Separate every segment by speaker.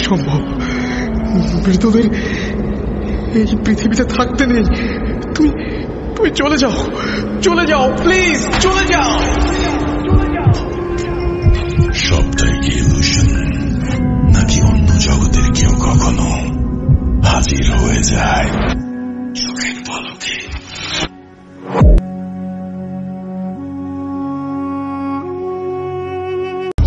Speaker 1: অসম্ভব। মৃতদের এই পৃথিবীতে থাকতে নেই। তুমি তুমি চলে যাও, চলে যাও, প্লিজ চলে যাও।
Speaker 2: সবটাই কি ইলুশন, নাকি অন্য জগতের কেউ কখনো হাজির হয়ে যায় চোখের পলকে?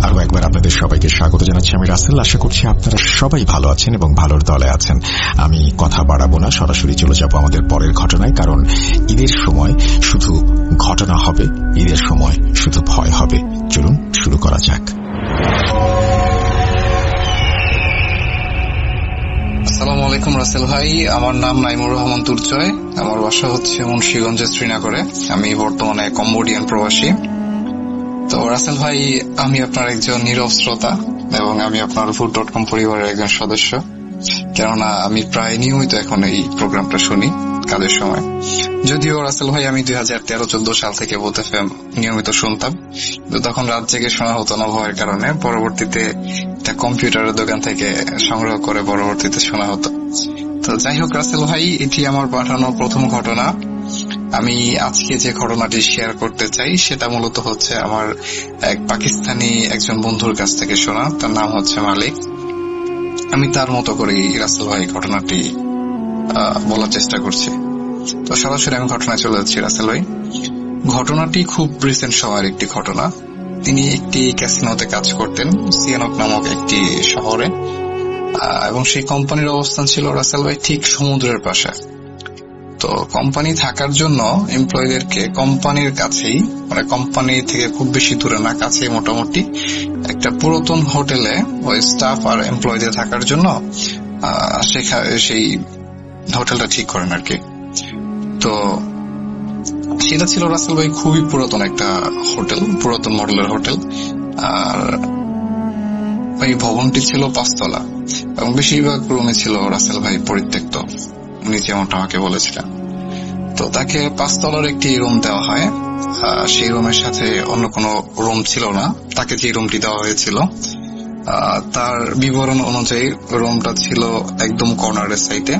Speaker 3: আরো একবার আপনাদের সবাইকে স্বাগত জানাচ্ছি। আমি রাসেল। আশা করছি আপনারা সবাই ভালো আছেন এবং ভালোর দলে আছেন। আমি কথা বাড়াবো না, সরাসরি চলে যাব আমাদের পরের ঘটনায়। কারণ ঈদের সময় শুধু ঘটনা হবে, ঈদের সময় শুধু ভয় হবে। চলুন শুরু করা যাক।
Speaker 4: আসসালামু আলাইকুম রাসেল ভাই, আমার নাম নাইমুর রহমান তুর্জয়। আমার বাসা হচ্ছে মুন্সিগঞ্জের শ্রীনগরে। আমি বর্তমানে কম্বোডিয়ান প্রবাসী। তো রাসেল ভাই, আমি আপনার একজন নীরব শ্রোতা এবং আমি আপনার ভূত.com পরিবারের একজন সদস্য। কেননা আমি প্রায় নিয়মিত এখন এই প্রোগ্রামটা শুনি কাজের সময়। যদিও রাসেল ভাই আমি 2013-14 সাল থেকে ভূত FM নিয়মিত শুনতাম, কিন্তু তখন রাত জেগে শোনা হতো না ভয়ের কারণে। পরবর্তীতে একটা কম্পিউটারের দোকান থেকে সংগ্রহ করে পরবর্তীতে শোনা হতো। তো যাই হোক রাসেল ভাই, এটি আমার পাঠানো প্রথম ঘটনা। আমি আজকে যে ঘটনাটি শেয়ার করতে চাই সেটা মূলত হচ্ছে আমার এক পাকিস্তানি একজন বন্ধুর কাছ থেকে শোনা। তার নাম হচ্ছে মালিক। আমি তার মতো করেই রাসেল ভাই ঘটনাটি বলার চেষ্টা করছি। তো সরাসরি আমি ঘটনায় চলে যাচ্ছি রাসেল ভাই। ঘটনাটি খুব রিসেন্ট সময়ের একটি ঘটনা। তিনি একটি ক্যাসিনোতে কাজ করতেন সিয়ানক নামক একটি শহরে, এবং সেই কোম্পানির অবস্থান ছিল রাসেল ভাই ঠিক সমুদ্রের পাশে। তো কোম্পানি থাকার জন্য এমপ্লয়ীদেরকে কোম্পানির কাছেই, মানে কোম্পানি থেকে খুব বেশি দূরে না, কাছেই মোটামুটি একটা পুরাতন হোটেলে ওই স্টাফ আর এমপ্লয়ীদের থাকার জন্য সেই হোটেলটা ঠিক করেন আর কি। তো সেটা ছিল রাসেল ভাই খুবই পুরাতন একটা হোটেল, পুরাতন মডেলের হোটেল। আর এই ভবনটি ছিল 5 তলা এবং বেশিরভাগ রুমে ছিল রাসেল ভাই পরিত্যক্ত, উনি যেমনটা আমাকে বলেছিলেন। তো তাকে 5 তলার একটি রুম দেওয়া হয়। সেই রুমের সাথে অন্য কোনো রুম ছিল না। তাকে যে রুমটি দেওয়া হয়েছিল তার বিবরণ অনুযায়ী রুমটা ছিল একদম কর্নারের সাইডে।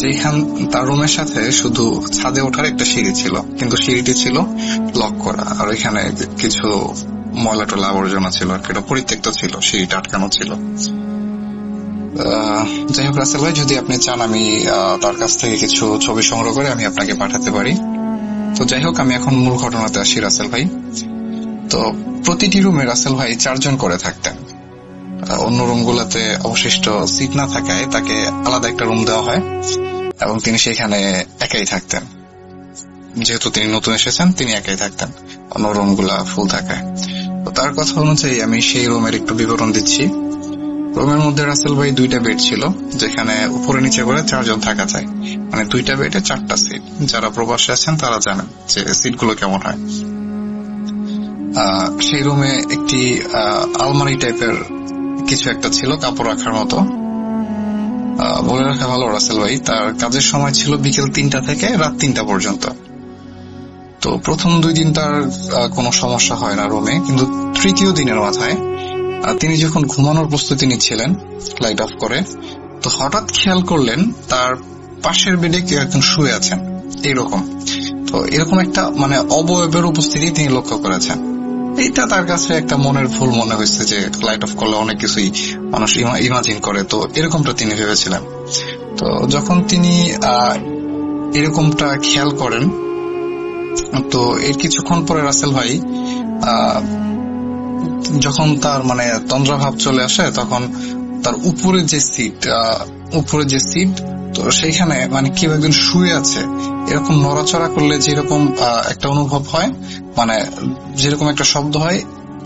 Speaker 4: যেখান তার রুমের সাথে শুধু ছাদে ওঠার একটা সিঁড়ি ছিল, কিন্তু সিঁড়িটি ছিল লক করা। আর এখানে কিছু ময়লা টলা আবর্জনা ছিল আর কি, এটা পরিত্যক্ত ছিল, সিঁড়িটা আটকানো ছিল। যাই হোক রাসেল ভাই, যদি আপনি চান আমি তার কাছ থেকে কিছু ছবি সংগ্রহ করে আমি আপনাকে পাঠাতে পারি। তো যাই হোক, আমি এখন মূল ঘটনাতে আসি রাসেল ভাই। তো প্রতিটি রুমে রাসেল ভাই 4 জন করে থাকতেন। অন্য রুমগুলোতে অবশিষ্ট সিট না থাকায় তাকে আলাদা একটা রুম দেওয়া হয় এবং তিনি সেখানে একাই থাকতেন। যেহেতু তিনি নতুন এসেছেন, তিনি একাই থাকতেন, অন্য রুমগুলা ফুল থাকায়। তো তার কথা অনুযায়ী আমি সেই রুমের একটু বিবরণ দিচ্ছি। রুমের মধ্যে রাসেল ভাই 2টা বেড ছিল, যেখানে উপরে নিচে করে 4 জন থাকা যায়। মানে 2টা বেডে 4টা সিট। যারা প্রবাসে আছেন তারা জানেন যে সিটগুলো কেমন হয়। সেই রুমে একটি আলমারি টাইপের কিছু একটা ছিল, কাপড় রাখার মতো। বলে রাখা ভালো রাসেল ভাই, তার কাজের সময় ছিল বিকেল 3টা থেকে রাত 3টা পর্যন্ত। তো প্রথম 2 দিন তার কোনো সমস্যা হয় না রুমে, কিন্তু তৃতীয় দিনের মাথায় তিনি যখন ঘুমানোর প্রস্তুতি নিচ্ছিলেন লাইট অফ করে, তো হঠাৎ খেয়াল করলেন তার পাশের বেডে কেউ একজন শুয়ে আছেন এইরকম। তো এরকম একটা মানে অবয়বের উপস্থিতি তিনি লক্ষ্য করেছেন। এইটা তার কাছে একটা মনের ভুল মনে হয়েছে, যে লাইট অফ করলে অনেক কিছুই মানুষ ইমাজিন করে, তো এরকমটা তিনি ভেবেছিলেন। তো যখন তিনি এরকমটা খেয়াল করেন, তো এর কিছুক্ষণ পরে রাসেল ভাই যখন তার মানে তন্দ্রাভাব চলে আসে, তখন তার উপরে যে সিট তো সেইখানে মানে কেউ একজন শুয়ে আছে এরকম নড়াচড়া করলে যেরকম একটা অনুভব হয়, মানে যেরকম একটা শব্দ হয়,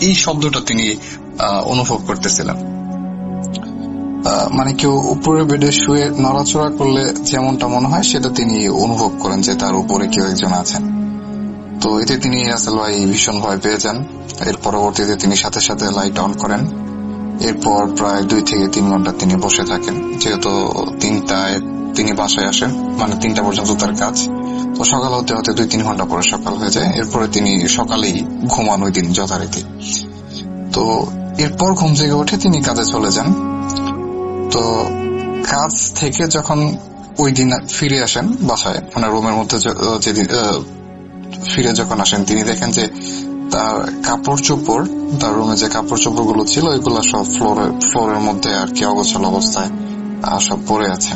Speaker 4: এই শব্দটা তিনি অনুভব করতেছিলেন। মানে কেউ উপরে বেডে শুয়ে নড়াচড়া করলে যেমনটা মনে হয় সেটা তিনি অনুভব করেন যে তার উপরে কেউ একজন আছেন। তো এতে তিনি রাসেল ভাই ভীষণ ভয় পেয়ে যান। এর পরবর্তীতে তিনি সাথে সাথে লাইট অন করেন। এরপর প্রায় 2 থেকে 3 ঘন্টা তিনি বসে থাকেন। যেহেতু 3টায় তিনি বাসায় আসেন, মানে 3টা পর্যন্ত তার কাজ। তো সকাল হতে হতে 2-3 ঘন্টা পরে সকাল হয়ে যায়। এরপরে তিনি সকালেই ঘুমান ওই দিন যথারীতি। তো এরপর ঘুম থেকে উঠে তিনি কাজে চলে যান। তো কাজ থেকে যখন ওই দিন ফিরে আসেন বাসায়, মানে রুমের মধ্যে যেদিন ফিরে যখন আসেন, তিনি দেখেন যে তার কাপড় চোপড়, তার রুমে যে কাপড় চোপড় গুলো ছিল ওইগুলো সব ফ্লোরের মধ্যে আর কি অগোছাল অবস্থায় সব পড়ে আছে।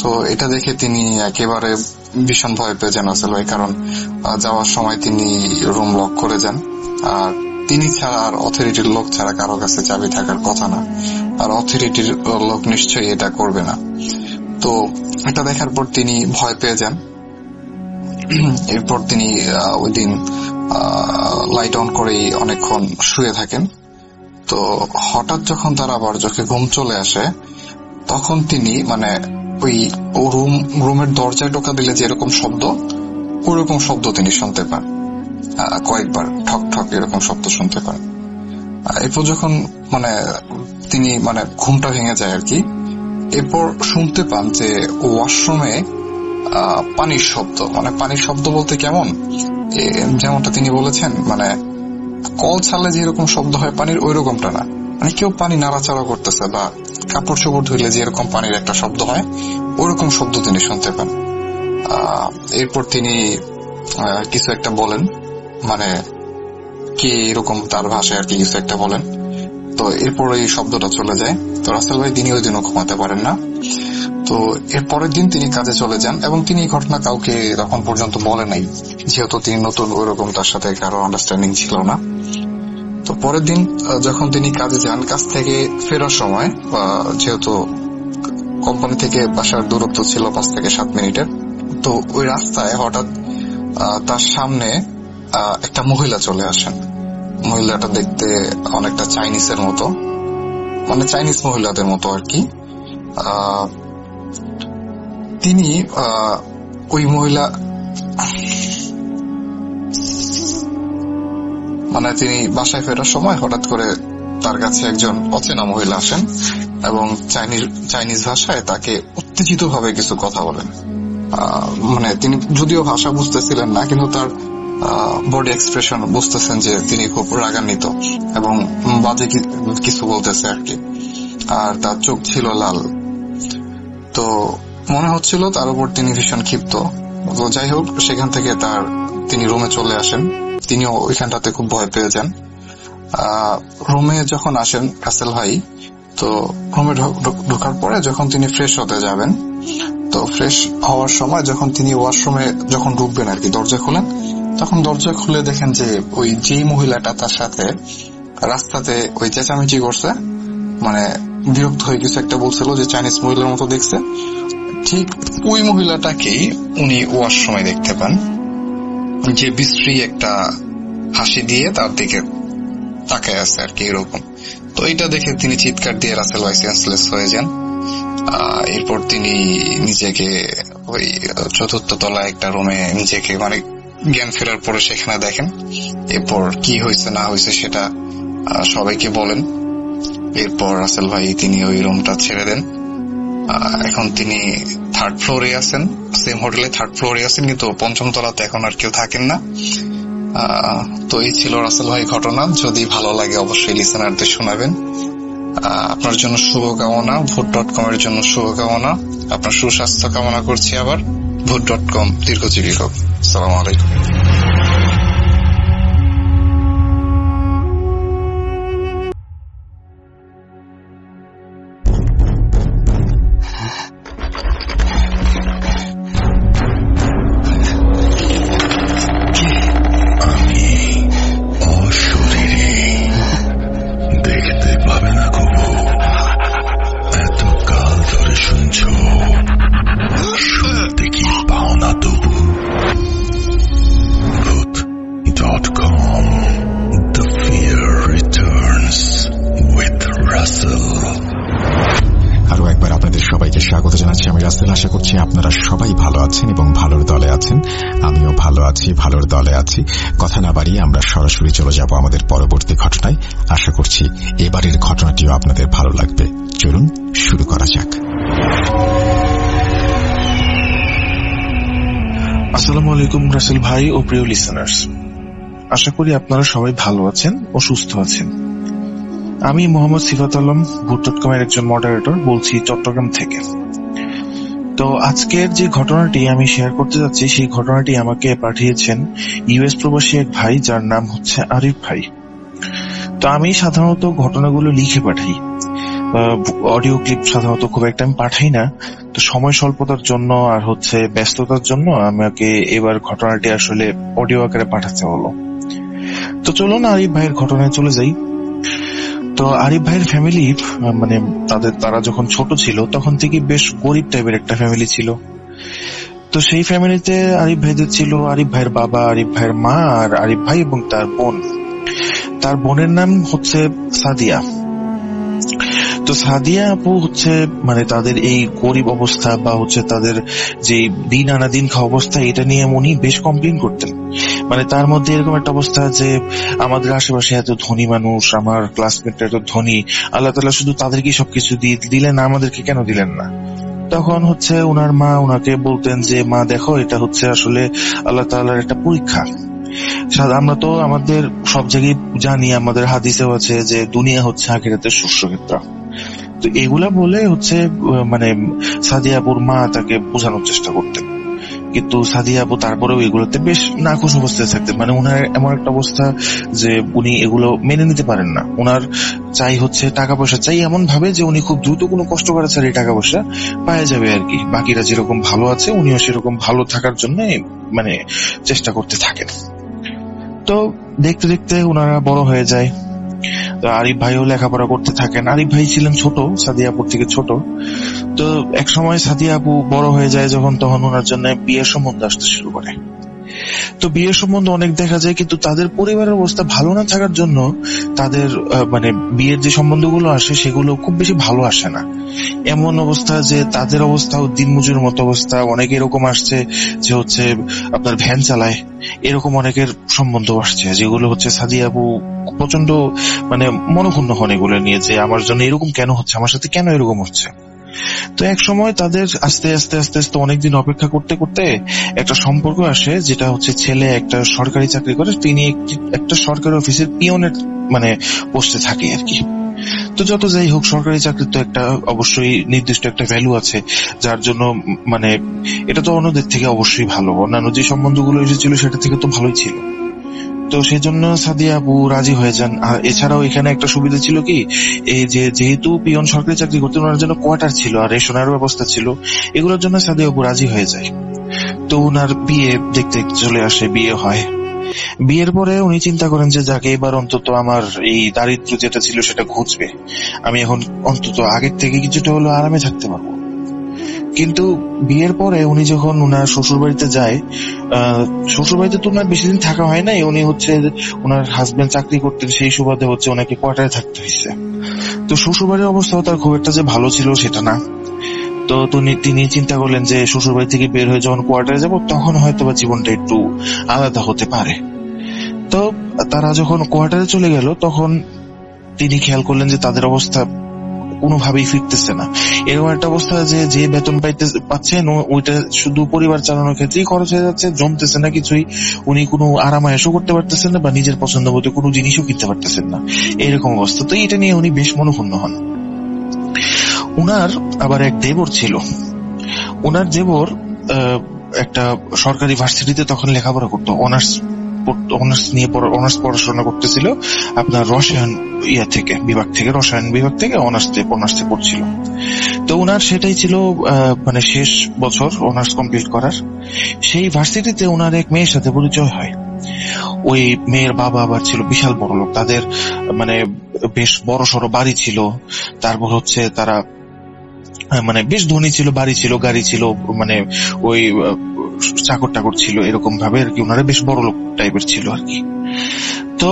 Speaker 4: তো এটা দেখে তিনি একেবারে ভীষণ ভয় পেয়ে যান রাসেল ভাই, কারণ যাওয়ার সময় তিনি রুম লক করে যান। আর তিনি ছাড়া আর অথরিটির লোক ছাড়া কারো কাছে চাবি থাকার কথা না, আর অথরিটির লোক নিশ্চয়ই এটা করবে না। তো এটা দেখার পর তিনি ভয় পেয়ে যান। এরপর তিনি ওই দিন লাইট অন করেই অনেকক্ষণ শুয়ে থাকেন। তো হঠাৎ যখন তার আবার চোখে ঘুম চলে আসে, তখন তিনি মানে ওই রুমের দরজায় ঢোকা দিলে যেরকম শব্দ, ওইরকম শব্দ তিনি শুনতে পান। কয়েকবার ঠক ঠক এরকম শব্দ শুনতে পান। এরপর যখন মানে তিনি মানে ঘুমটা ভেঙে যায় আর কি, এরপর শুনতে পান যে ওয়াশরুমে পানির শব্দ। মানে পানির শব্দ বলতে কেমন, যেমনটা তিনি বলেছেন মানে কল ছাড়লে যেরকম শব্দ হয় পানির, ওই রকমটা না, মানে কেউ পানি নাড়াচাড়া করতেছে বা কাপড় চোপড় ধুইলে যেরকম পানির একটা শব্দ হয় ওরকম শব্দ তিনি শুনতে পান। এরপর তিনি কিছু একটা বলেন, মানে কে এরকম তার ভাষায় আর কি কিছু একটা বলেন। তো এরপর এই শব্দটা চলে যায়। তো রাসেল ভাই তিনি ওই দিনও ঘুমাতে পারেন না। তো এর পরের দিন তিনি কাজে চলে যান এবং তিনি এই ঘটনা কাউকে তখন পর্যন্ত বলে নাই, যেহেতু তিনি নতুন, ওইরকম তার সাথে কারো আন্ডারস্ট্যান্ডিং ছিল না। তো পরের দিন যখন তিনি কাজে যান, কাজ থেকে ফেরার সময়, যেহেতু কোম্পানি থেকে বাসার দূরত্ব ছিল 5 থেকে 7 মিনিটের, তো ওই রাস্তায় হঠাৎ তার সামনে একটা মহিলা চলে আসেন। মহিলাটা দেখতে অনেকটা চাইনিজের মতো, মানে চাইনিজ মহিলাদের মতো আর কি। তিনি ওই মহিলা মানে তিনি বাসায় ফেরার সময় হঠাৎ করে তার কাছে একজন অচেনা মহিলা আসেন এবং চাইনিজ ভাষায় তাকে উত্তেজিত ভাবে কিছু কথা বলেন। মানে তিনি যদিও ভাষা বুঝতেছিলেন না, কিন্তু তার বডি এক্সপ্রেশন বুঝতেছেন যে তিনি খুব রাগান্বিত এবং বাজে কিছু বলতেছে আর কি। আর তার চোখ ছিল লাল। তো মনে হচ্ছিল তার উপর তিনি ভীষণ ক্ষিপ্ত। তো যাই হোক, সেখান থেকে তিনি রুমে চলে আসেন। তিনিও ওইখানটাতে খুব ভয় পেয়ে যান। রুমে যখন আসেন রাসেল ভাই, তো রুমে ঢোকার পরে যখন তিনি ফ্রেশ হতে যাবেন, তো ফ্রেশ হওয়ার সময় যখন তিনি ওয়াশরুমে যখন ঢুকবেন আর কি, দরজা খোলেন, তখন দরজা খুলে দেখেন যে ওই যেই মহিলাটা তার সাথে রাস্তাতে ওই চেঁচামেচি করছে, মানে বিরক্ত হয়ে কিছু একটা বলছিল যে চাইনিজ মহিলার মতো দেখছে, ঠিক ওই মহিলাটাকেই উনি ওয়াশরুমে দেখতে পান, যে বিশ্রী একটা হাসি দিয়ে তার দিকে তাকায় আছে আর কি এরকম। তো এটা দেখে তিনি চিৎকার দিয়ে রাসেল ভাই সেন্সলেস হয়ে যান। এরপর তিনি নিজেকে ওই 4th তলায় একটা রুমে নিজেকে মানে জ্ঞান ফেরার পরে সেখানে দেখেন। এরপর কি হয়েছে না হয়েছে সেটা সবাইকে বলেন। এরপর রাসেল ভাই তিনি ওই রুমটা ছেড়ে দেন। এখন তিনি 3rd ফ্লোরে আছেন, সেম হোটেলে 3rd ফ্লোরে আছেন, কিন্তু 5ম তলাতে এখন আর কেউ থাকেন না। তো এই ছিল রাসেল ভাই ঘটনা। যদি ভালো লাগে অবশ্যই লিসেনারদের শোনাবেন। আপনার জন্য শুভকামনা, ভূত.com এর জন্য শুভকামনা, আপনার সুস্বাস্থ্য কামনা করছি। আবার ভূত.com দীর্ঘজীবী হোক। আসসালামু আলাইকুম।
Speaker 3: স্বাগত জানাচ্ছি আমি রাসেল। আশা করছি আপনারা সবাই ভালো আছেন এবং ভালোর দলে আছেন। আমিও ভালো আছি, ভালোর দলে আছি। কথা না বাড়িয়ে আমরা সরাসরি চলে যাব আমাদের পরবর্তী ঘটনায়। আশা করছি এবারের ঘটনাটিও আপনাদের ভালো লাগবে। চলুন শুরু করা যাক।
Speaker 5: আসসালামু আলাইকুম রাসেল ভাই ও প্রিয় লিসেনার্স, আশা করি আপনারা সবাই ভালো আছেন ও সুস্থ আছেন। আমি মোহাম্মদ সিফাত আলম ভুট.কমের একজন মডারেটর বলছি চট্টগ্রাম থেকে। তো আজকের যে ঘটনাটি আমি শেয়ার করতে যাচ্ছি সেই ঘটনাটি আমাকে পাঠিয়েছেন ইউএস প্রবাসী এক ভাই, যার নাম হচ্ছে আরিফ ভাই। তো আমি সাধারণত ঘটনাগুলো লিখে পাঠাই, অডিও ক্লিপ সাধারণত খুব একটা আমি পাঠাই না। তো সময় স্বল্পতার জন্য আর ব্যস্ততার জন্য আমাকে এবার ঘটনাটি আসলে অডিও আকারে পাঠাতে হলো। তো চলুন আরিফ ভাইয়ের ঘটনায় চলে যাই। তো আরিফ ভাইয়ের ফ্যামিলি তারা যখন ছোট ছিল তখন থেকে বেশ গরিব টাইপের একটা ফ্যামিলি ছিল। তো সেই ফ্যামিলিতে আরিফ ভাইদের ছিল আরিফ ভাইয়ের বাবা, আরিফ ভাইয়ের মা, আর আরিফ ভাই এবং তার বোন। তার বোনের নাম হচ্ছে সাদিয়া। তো সাদিয়া আপু তাদের এই গরিব অবস্থা বা তাদের যে দিন আনা দিন খাওয়া অবস্থা, এটা নিয়ে উনি বেশ কমপ্লেন করতেন। তার মধ্যে এরকম একটা অবস্থা যে আমাদের আশেপাশে এত ধনী মানুষ, আমার ক্লাসমেটরা এত ধনী, আল্লাহ তাআলা শুধু তাদেরকে সবকিছু দিলেন, আমাদেরকে কেন দিলেন না? তখন ওনার মা ওনাকে বলতেন যে মা দেখো, এটা আসলে আল্লাহ তাআলার একটা পরীক্ষা। আমরা তো আমাদের সব জায়গায় জানি, আমাদের হাদিসেও আছে যে দুনিয়া হচ্ছে আখিরাতের শস্যক্ষেত্র। তো এগুলা বলে সাদিয়া আপুর মা তাকে বোঝানোর চেষ্টা করতেন, কিন্তু সাদিয়া আপু তারপরেও এগুলোতে বেশ নাখুশ অবস্থায় থাকতেন। ওনার এমন একটা অবস্থা যে উনি এগুলো মেনে নিতে পারেন না। ওনার চাই টাকা পয়সা চাই এমন ভাবে যে উনি খুব দ্রুত কোনো কষ্ট করে ছাড়া এই টাকা পয়সা পাওয়া যাবে আর কি। বাকিরা যেরকম ভালো আছে উনিও সেরকম ভালো থাকার জন্য চেষ্টা করতে থাকেন। তো দেখতে দেখতে ওনারা বড় হয়ে যায়। আরিফ ভাইও লেখাপড়া করতে থাকেন। আরিফ ভাই ছিলেন ছোট, সাদিয়া আপুর থেকে ছোট। তো এক সময় সাদিয়া আপু বড় হয়ে যায় যখন, তখন ওনার জন্য বিয়ের সম্বন্ধ আসতে শুরু করে। তো বিয়ের সম্বন্ধ অনেক দেখা যায়, কিন্তু তাদের পরিবারের অবস্থা ভালো না থাকার জন্য তাদের বিয়ের যে সম্বন্ধগুলো আসে সেগুলো খুব বেশি ভালো আসে না। এমন অবস্থা যে তাদের অবস্থাও দিনমজুর মতো অবস্থা। অনেকে এরকম আসছে যে আপনার ভ্যান চালায়, এরকম অনেকের সম্বন্ধ আসছে, যেগুলো সাদিয়া আপু প্রচন্ড মনক্ষুণ্ণ হন এগুলো নিয়ে, যে আমার জন্য এরকম কেন হচ্ছে, আমার সাথে কেন এরকম হচ্ছে। তো এক সময় তাদের আস্তে আস্তে আস্তে আস্তে অনেকদিন অপেক্ষা করতে করতে একটা সম্পর্ক আসে, যেটা ছেলে একটা সরকারি চাকরি করে, তিনি একটা সরকারি অফিসের পিয়নের পোস্টে থাকে আর কি। তো যত যাই হোক, সরকারি চাকরির তো একটা অবশ্যই নির্দিষ্ট একটা ভ্যালু আছে, যার জন্য এটা তো অন্যদের থেকে অবশ্যই ভালো, অন্যান্য যে সম্বন্ধগুলো এসেছিল সেটা থেকে তো ভালোই ছিল। তো সেই জন্য সাদিয়া আপু রাজি হয়ে যান। আর এছাড়াও এখানে একটা সুবিধা ছিল কি, এই যেহেতু পিয়ন সরকারি চাকরি করতেন, ওনার জন্য কোয়ার্টার ছিল আর রেশনেরও ব্যবস্থা ছিল, এগুলোর জন্য সাদিয়া আপু রাজি হয়ে যায়। তো ওনার বিয়ে দেখতে চলে আসে, বিয়ে হয়। বিয়ের পরে উনি চিন্তা করেন যে যাকে এবার অন্তত আমার এই দারিদ্র যেটা ছিল সেটা ঘুচবে, আমি এখন অন্তত আগের থেকে কিছুটা হলো আরামে থাকতে পারবো। কিন্তু বিয়ের পরে উনি যখন ওনার শ্বশুর বাড়িতে যায়, শ্বশুর বাড়িতে তো ওনার বেশি দিন থাকা হয় নাই। উনি ওনার হাজবেন্ড চাকরি করতেন, সেই সুবাদে ওনাকে কোয়ার্টারে থাকতে হয়েছে। তো শ্বশুর বাড়ির অবস্থাও তার খুব একটা যে ভালো ছিল সেটা না। তো তিনি চিন্তা করলেন যে শ্বশুর বাড়ি থেকে বের হয়ে যখন কোয়ার্টারে যাব, তখন হয়তো বা জীবনটা একটু আলাদা হতে পারে। তো তারা যখন কোয়ার্টারে চলে গেল, তখন তিনি খেয়াল করলেন যে তাদের অবস্থা কোনোভাবেই ফিরতেছে না। এরকম একটা অবস্থা যে বেতন পাচ্ছেন ওইটা শুধু পরিবার চালানোর ক্ষেত্রেই খরচ হয়ে যাচ্ছে, জমতেছে না কিছুই। উনি কোনো আরামায়েশও করতে পারতেছেন না বা নিজের পছন্দ মতো কোনো জিনিসও কিনতে পারতেছেন না, এরকম অবস্থা। তো এটা নিয়ে উনি বেশ মনক্ষুণ্ণ হন। উনার আবার এক দেবর ছিল। উনার দেবর একটা সরকারি ভার্সিটিতে তখন লেখাপড়া করতো, অনার্স পড়াশোনা করতেছিল, আপনার রসায়ন রসায়ন বিভাগ থেকে অনার্সে পড়ছিল। তো উনার সেটাই ছিল শেষ বছর অনার্স কমপ্লিট করার। সেই ভার্সিটিতে উনার এক মেয়ের সাথে পরিচয় হয়। ওই মেয়ের বাবা আবার ছিল বিশাল বড় লোক, তাদের বেশ বড় সড়ো বাড়ি ছিল। তারপর তারা বেশ ধনী ছিল, বাড়ি ছিল, গাড়ি ছিল, ওই চাকর টাকর ছিল, এরকম ভাবে আর কি। ওনারা বেশ বড় লোক টাইপের ছিল আর কি। তো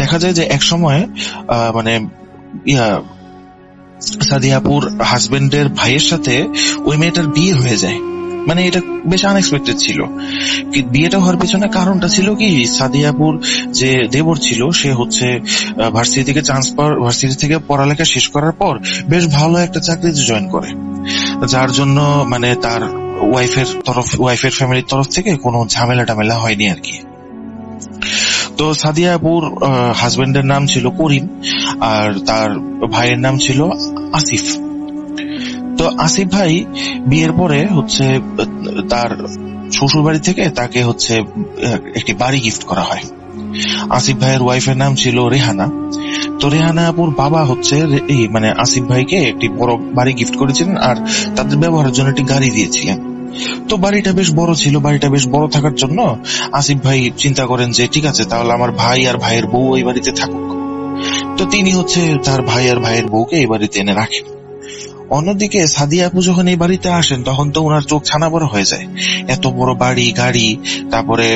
Speaker 5: দেখা যায় যে এক সময় সাদিয়া আপুর হাজবেন্ডের ভাইয়ের সাথে ওই মেয়েটার বিয়ে হয়ে যায়। এটা বেশ আনএক্সপেক্টেড ছিল। বিয়েটা হওয়ার পেছনে কারণটা ছিল কি, সাদিয়া আপুর যে দেবর ছিল সে ভার্সিটি থেকে পড়ালেখা শেষ করার পর বেশ ভালো একটা চাকরিতে জয়েন করে, যার জন্য তার ওয়াইফের ফ্যামিলির তরফ থেকে কোনো ঝামেলা টামেলা হয়নি আর কি। তো সাদিয়া আপুর হাজবেন্ডের নাম ছিল করিম, আর তার ভাইয়ের নাম ছিল আসিফ। তো আসিফ ভাই বিয়ের পরে হচ্ছে তার শ্বশুর বাড়ি থেকে তাকে হচ্ছে একটি বাড়ি গিফট করা হয়। আসিফ ভাইয়ের ওয়াইফের নাম ছিল রেহানা। তো রেহানা আপুর বাবা হচ্ছে মানে আসিফ ভাইকে একটি বড় বাড়ি গিফট করেছিলেন, আর তাদের ব্যবহারের জন্য একটি গাড়ি দিয়েছিলেন। তো বাড়িটা বেশ বড় ছিল। বাড়িটা বেশ বড় থাকার জন্য আসিফ ভাই চিন্তা করেন যে ঠিক আছে, তাহলে আমার ভাই আর ভাইয়ের বউ এই বাড়িতে থাকুক। তো তিনি হচ্ছে তার ভাই আর ভাইয়ের বউকে এই বাড়িতে এনে রাখেন। অন্যদিকে সাদিয়া আপু যখন এই বাড়িতে আসেন তখন তো ওনার চোখ ছানা বড় হয়ে যায়। এত বড় বাড়ি, গাড়ি, তারপরে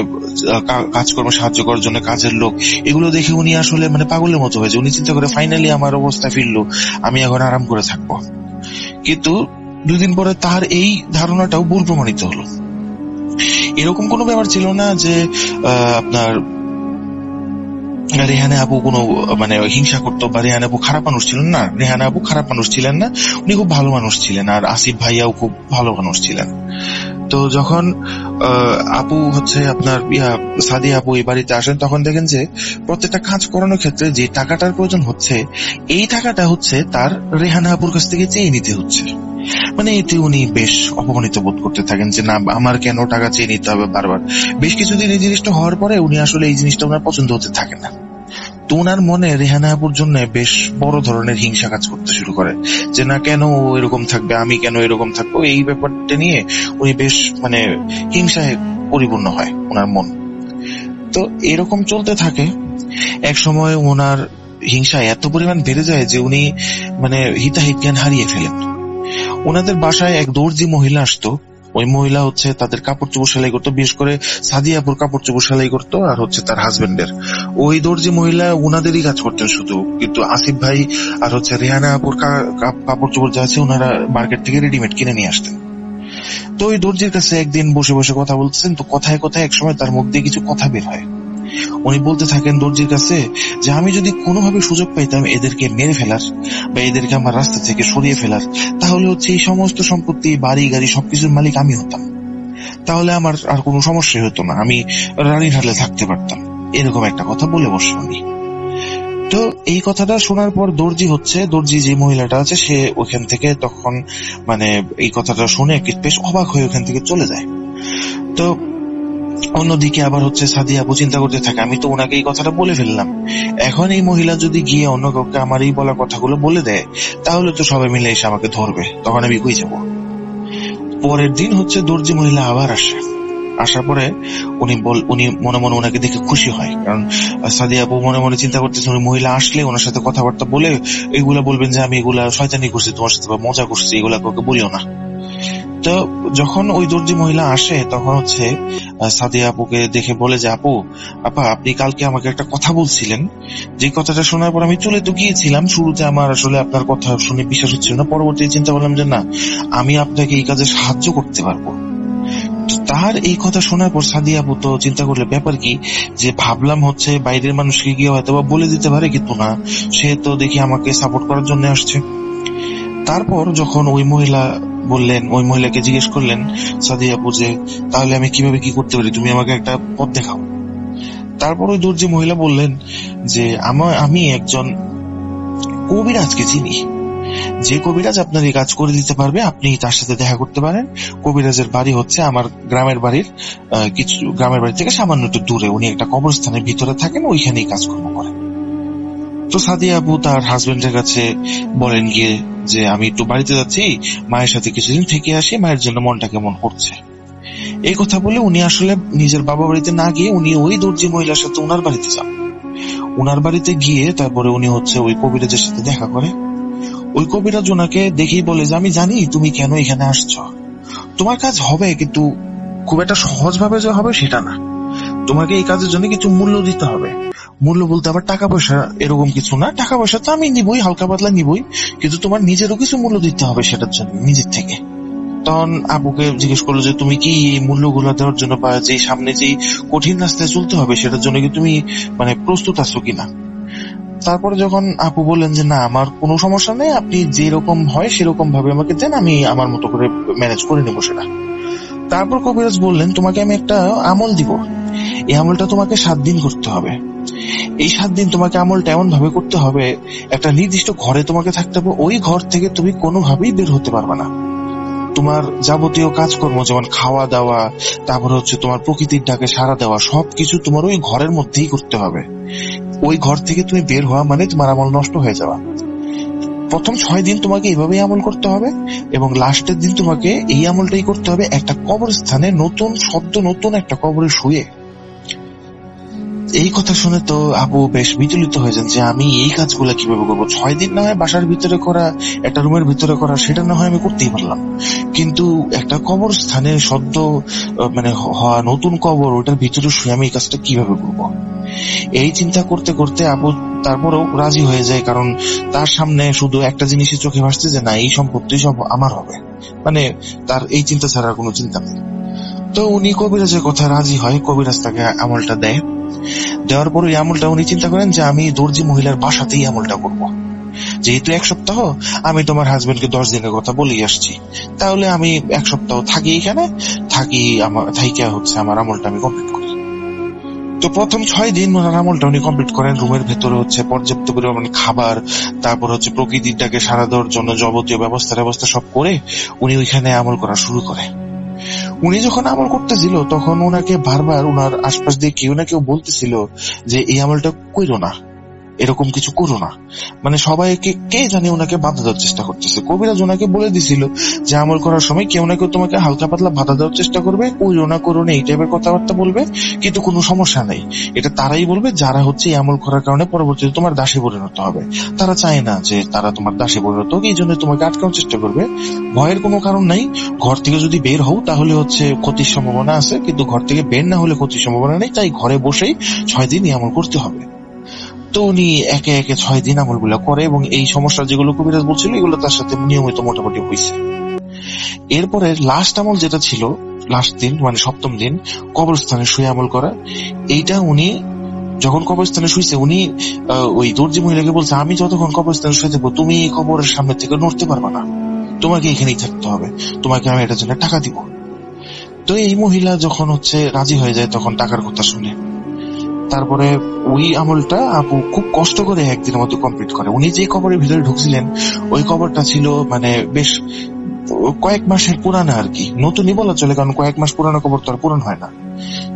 Speaker 5: কাজকর্ম সাহায্য করার জন্য কাজের লোক, এগুলো দেখে উনি আসলে মানে পাগলের মতো হয়েছে। উনি চিন্তা করে ফাইনালি আমার অবস্থা ফিরলো, আমি এখন আরাম করে থাকবো। কিন্তু 2 দিন পরে তার এই ধারণাটাও ভুল প্রমাণিত হলো। এরকম কোনো ব্যাপার ছিল না যে আপনার রেহানা আপু কোনো মানে হিংসা করতো বা রেহানা আপু খারাপ মানুষ ছিলেন না। রেহানা আপু খারাপ মানুষ ছিলেন না, উনি খুব ভালো মানুষ ছিলেন, আর আসিফ ভাইয়াও খুব ভালো মানুষ ছিলেন। তো যখন আপু হচ্ছে আপনার সাদিয়া আপু এই বাড়িতে আসেন তখন দেখেন যে প্রত্যেকটা কাজ করানোর ক্ষেত্রে যে টাকাটার প্রয়োজন হচ্ছে, এই টাকাটা হচ্ছে তার রেহানা আপুর কাছ থেকে চেয়ে নিতে হচ্ছে। মানে এতে উনি বেশ অপমানিত বোধ করতে থাকেন যে না, আমার কেন টাকা চেয়ে নিতে হবে বারবার। বেশ কিছুদিন এই জিনিসটা হওয়ার পরে উনি আসলে এই জিনিসটা ওনার পছন্দ হতে থাকে না। তো ওনার মনে রেহানা আপুর জন্য বেশ বড় ধরনের হিংসা কাজ করতে শুরু করে যে না, কেন ও এরকম থাকবে, আমি কেন এরকম থাকবো। এই ব্যাপারটা নিয়ে উনি বেশ মানে হিংসায় পরিপূর্ণ হয় ওনার মন। তো এরকম চলতে থাকে। এক সময় ওনার হিংসা এত পরিমাণ বেড়ে যায় যে উনি মানে হিতাহিত জ্ঞান হারিয়ে ফেলেন। ওনাদের বাসায় এক দর্জি মহিলা আসতো। ওই মহিলা হচ্ছে তাদের কাপড় চোপড় সেলাই করতো, বিশেষ করে সাদিয়াপুর কাপড় চোপড় সেলাই করতো, আর হচ্ছে তার হাজবেন্ডের। ওই দর্জি মহিলা ওনাদেরই কাজ করতেন শুধু, কিন্তু আসিফ ভাই আর হচ্ছে রেহানা আপুর কাপড় চোপড় যা আছে ওনারা মার্কেট থেকে রেডিমেড কিনে নিয়ে আসতেন। তো ওই দর্জির কাছে একদিন বসে বসে কথা বলতেছেন। তো কথায় কথায় একসময় তার মুখ দিয়ে কিছু কথা বের হয়। উনি বলতে থাকেন দর্জির কাছে যে আমি যদি কোনোভাবে সুযোগ পাইতাম এদেরকে মেরে ফেলার বা এদেরকে আমার রাস্তা থেকে সরিয়ে ফেলার, তাহলে হচ্ছে এই সমস্ত সম্পত্তি, বাড়ি গাড়ি সবকিছুর মালিক আমি হতাম। তাহলে আমার আর কোনো সমস্যাই হতো না, আমি রানীর হালে থাকতে পারতাম। এরকম একটা কথা বলে বসে উনি। তো এই কথাটা শোনার পর দর্জি যে মহিলাটা আছে সে ওখান থেকে তখন মানে এই কথাটা শুনে বেশ অবাক হয়ে ওখান থেকে চলে যায়। তো অন্যদিকে আবার হচ্ছে সাদিয়া আপু চিন্তা করতে থাকে, আমি তো ওনাকে এই কথাটা বলে ফেললাম, এখন এই মহিলা যদি গিয়ে অন্য কাউকে আমার এই বলা কথাগুলো বলে দেয় তাহলে তো সবাই মিলে এসে আমাকে ধরবে, তখন আমি কই যাব। পরের দিন হচ্ছে দর্জি মহিলা আবার আসে। আসার পরে উনি মনে মনে ওনাকে দেখে খুশি হয়, কারণ সাদিয়া আপু মনে মনে চিন্তা করতেছে উনি মহিলা আসলে ওনার সাথে কথাবার্তা বলে এগুলা বলবেন যে আমি এগুলা শয়তানি করছি তোমার সাথে বা মজা করছি, এগুলা কাউকে বলিও না। তো যখন ওই দর্জি মহিলা আসে তখন হচ্ছে সাদিয়া আপুকে দেখে বলে যে আপা আপনি কালকে আমাকে একটা কথা বলছিলেন, যে কথাটা শোনার পর আমি চলে তো গিয়েছিলাম। শুরুতে আমার আসলে আপনার কথা শুনে বিশ্বাস হচ্ছিল না, পরবর্তী চিন্তা করলাম যে না, আমি আপনাকে এই কাজে সাহায্য করতে পারবো। তার এই কথা শোনার পর সাদিয়া আপু তো চিন্তা করলে ব্যাপার কি, যে ভাবলাম হচ্ছে বাইরের মানুষকে গিয়ে হয়তো বা বলে দিতে পারে, কিন্তু না, সে তো দেখি আমাকে সাপোর্ট করার জন্য আসছে। তারপর যখন ওই মহিলাকে জিজ্ঞেস করলেন সাদিয়া আপু যে তাহলে আমি কিভাবে কি করতে পারি, তুমি আমাকে একটা পথ দেখাও। তারপর ওই দর্জি মহিলা বললেন যে আমি একজন কবিরাজকে চিনি, যে কবিরাজ আপনার এই কাজ করে দিতে পারবে, আপনি তার সাথে দেখা করতে পারেন। কবিরাজের বাড়ি হচ্ছে আমার গ্রামের বাড়ি থেকে সামান্য একটু দূরে, উনি একটা কবরস্থানের ভিতরে থাকেন, ওইখানেই কাজকর্ম করেন। তো সাদিয়া আপু তার হাজবেন্ডের কাছে বলেন গিয়ে যে আমি একটু বাড়িতে যাচ্ছি, মায়ের সাথে কিছুদিন থেকে আসি, মায়ের জন্য মনটা কেমন করছে। এই কথা বলে উনি আসলে নিজের বাবা বাড়িতে না গিয়ে উনি ওই দর্জি মহিলার সাথে ওনার বাড়িতে যান। ওনার বাড়িতে গিয়ে তারপরে উনি হচ্ছে ওই কবিরাজের সাথে দেখা করে। ওই কবিরাজ ওনাকে দেখেই বলে যে আমি জানি তুমি কেন এখানে আসছো, তোমার কাজ হবে, কিন্তু খুব একটা সহজ ভাবে যে হবে সেটা না, তোমাকে এই কাজের জন্য কিছু মূল্য দিতে হবে। মূল্য বলতে আবার টাকা পয়সা এরকম কিছু না, টাকা পয়সা তো আমি নিবই, হালকা পাতলা নিবই, কিন্তু তোমার নিজেরও কিছু মূল্য দিতে হবে সেটার জন্য, নিজের থেকে। তখন আপুকে জিজ্ঞেস করলো যে তুমি কি এই মূল্যগুলো দেওয়ার জন্য বা যে সামনে যে কঠিন রাস্তায় চলতে হবে সেটার জন্য কি তুমি মানে প্রস্তুত আছো কিনা। তারপরে যখন আপু বললেন যে না, আমার কোনো সমস্যা নেই, আপনি যেরকম হয় সেরকম ভাবে আমাকে দেন, আমি আমার মতো করে ম্যানেজ করে নেবো সেটা। তারপর কবিরাজ বললেন তোমাকে আমি একটা আমল দিব, এই আমলটা তোমাকে 7 দিন করতে হবে। এই 7 দিন তোমাকে আমলটা এমন ভাবে করতে হবে, একটা নির্দিষ্ট ঘরে তোমাকে থাকতে হবে, ওই ঘর থেকে তুমি কোনোভাবেই বের হতে পারবে না। তোমার যাবতীয় কাজকর্ম যেমন খাওয়া দাওয়া, তারপরে হচ্ছে তোমার প্রকৃতির ডাকে সাড়া দেওয়া, সবকিছু তোমার ওই ঘরের মধ্যেই করতে হবে। ওই ঘর থেকে তুমি বের হওয়া মানে তোমার আমল নষ্ট হয়ে যাওয়া। প্রথম 6 দিন তোমাকে এইভাবেই আমল করতে হবে এবং লাস্টের দিন তোমাকে এই আমলটাই করতে হবে একটা কবরস্থানে, নতুন একটা কবরে শুয়ে। এই কথা শুনে তো আপু বেশ বিচলিত হয়ে যান যে আমি এই কাজগুলো কিভাবে করবো। 6 দিন না হয় বাসার ভিতরে করা, একটা রুমের ভিতরে করা, সেটা না হয় আমি করতেই পারলাম, কিন্তু একটা কবরস্থানে মানে হওয়া নতুন কবর, ওটার ভিতরে শুয়ে আমি এই কাজটা কিভাবে করবো। এই চিন্তা করতে করতে আপু তারপরেও রাজি হয়ে যায়, কারণ তার সামনে শুধু একটা জিনিসই চোখে ভাসছে যে না, এই সম্পত্তি সব আমার হবে, মানে তার এই চিন্তা ছাড়া কোনো চিন্তা নেই। তো উনি কবিরাজের কথা রাজি হয়, কবিরাজ তাকে আমলটা দেয়। দেওয়ার পর এই আমলটা উনি চিন্তা করেন যে আমি দর্জি মহিলার বাসাতেই আমলটা করব। যেহেতু 1 সপ্তাহ আমি তোমার হাজবেন্ডকে 10 দিনের কথা বলেই আসছি, তাহলে আমি 1 সপ্তাহ থাকি এখানে, আমার আমলটা আমি কমপ্লিট করি। তো প্রথম 6 দিন ওনার আমলটা উনি কমপ্লিট করেন। রুমের ভেতরে হচ্ছে পর্যাপ্ত পরিমাণ খাবার, তারপর হচ্ছে প্রকৃতিটাকে সাড়া দেওয়ার জন্য যাবতীয় ব্যবস্থা সব করে উনি ওইখানে আমল করা শুরু করে। উনি যখন আমল করতেছিল তখন ওনাকে বারবার ওনার আশপাশ দিয়ে কেউ না কেউ বলতেছিল যে এই আমলটা কইরো না, এরকম কিছু করো না, মানে সবাইকে কে জানি ওনাকে বাধা দেওয়ার চেষ্টা করতেছে। কবিরাজ ওনাকে বলে দিছিল যে আমল করার সময় কেউ না কেউ তোমাকে হালকা পাতলা বাধা দেওয়ার চেষ্টা করবে, কইরো না করো না এই টাইপের কথাবার্তা বলবে, কিন্তু কোনো সমস্যা নেই, এটা তারাই বলবে যারা হচ্ছে এই আমল করার কারণে পরবর্তীতে তোমার দাসে পরিণত হবে। তারা চায় না যে তারা তোমার দাসে পরিণত হোক, এই জন্য তোমাকে আটকানোর চেষ্টা করবে। ভয়ের কোনো কারণ নাই, ঘর থেকে যদি বের হও তাহলে হচ্ছে ক্ষতির সম্ভাবনা আছে, কিন্তু ঘর থেকে বের না হলে ক্ষতির সম্ভাবনা নেই, তাই ঘরে বসেই 6 দিন এই আমল করতে হবে। তো উনি একে একে 6 দিন আমলগুলো করে এবং এই সমস্যা যেগুলো কবিরাজ বলছিল এগুলো তার সাথে নিয়মিত মোটামুটি হয়েছে। এরপরে লাস্ট আমল যেটা ছিল, লাস্ট দিন মানে 7ম দিন কবরস্থানে শুয়ে আমল করা, এইটা উনি যখন কবরস্থানে শুয়েছে উনি ওই দর্জি মহিলাকে বলছে আমি যতক্ষণ কবরস্থানে শুয়ে থাকবো তুমি এই কবরের সামনে থেকে নড়তে পারবা না, তোমাকে এখানেই থাকতে হবে, তোমাকে আমি এটার জন্য টাকা দিব। তো এই মহিলা যখন হচ্ছে রাজি হয়ে যায় তখন টাকার কথা শুনে তারপরে ওই আমলটা আপু খুব কষ্ট করে 1 দিনের মতো কমপ্লিট করে। উনি যে কবরের ভিতরে ঢুকছিলেন ওই কবরটা ছিল মানে বেশ কয়েক মাসের পুরানো আর কি, নতুনই বলা চলে, কারণ কয়েক মাস পুরানো কবর তো আর পুরান হয় না।